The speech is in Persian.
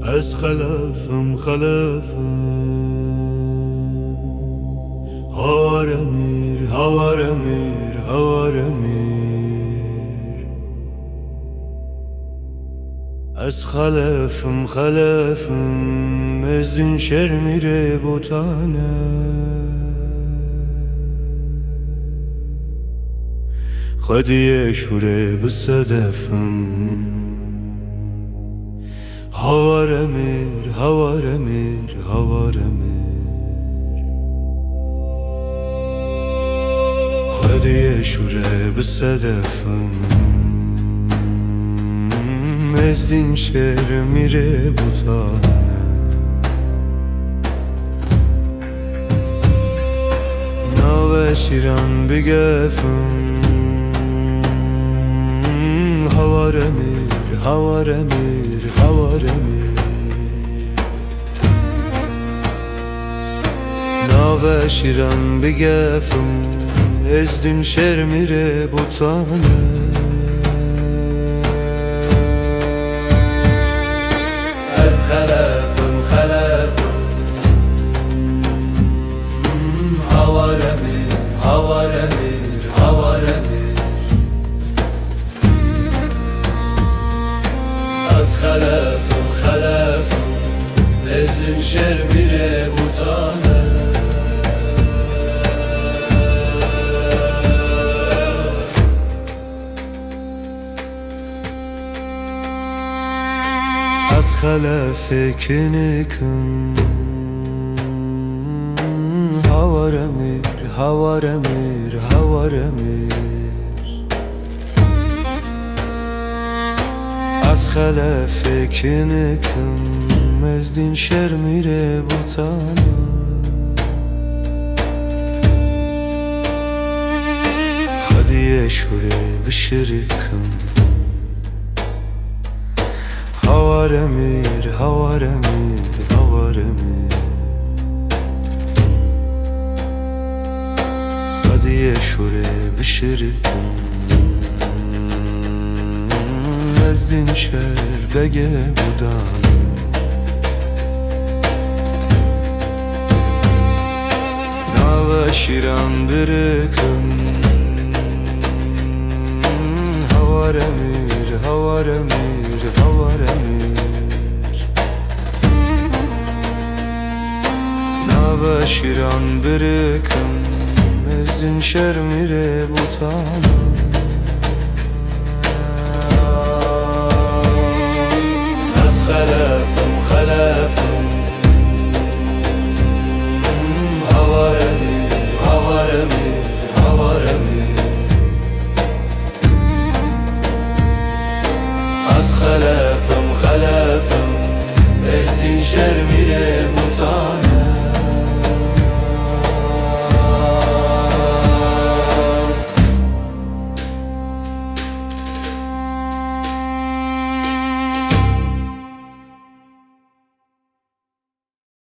از خلفم هوارمیر هوارمیر هوارمیر از خلفم از دین شر میره بوتانه خدیه شوره بصدفم هوارمیر هوارمیر هوارمیر خدیه شوره بصدفم از دین شهر میره بوتانه ناو شیران بگفم هوارمیر هوارمیر هوارمیر ناو شیران بگفم از دین شهر میره بوتانه از خلفم هوارمیر هوارمیر هوارمیر از خلفم از دین شهر میره بوتانه از خلف کنکم هوارمیر هوارمیر هوارمیر از خلف کنکم از دین شهر میره بوتانه خدیه شوره بشرکم هوارمیر هوارمیر هوارمیر خدیه شوره بشرکم از دین شهر بگه بودم ناو شیران برکم هوارمیر هوارمیر هوارمیر ناو شیران برکم از دین شهر میره بوتانه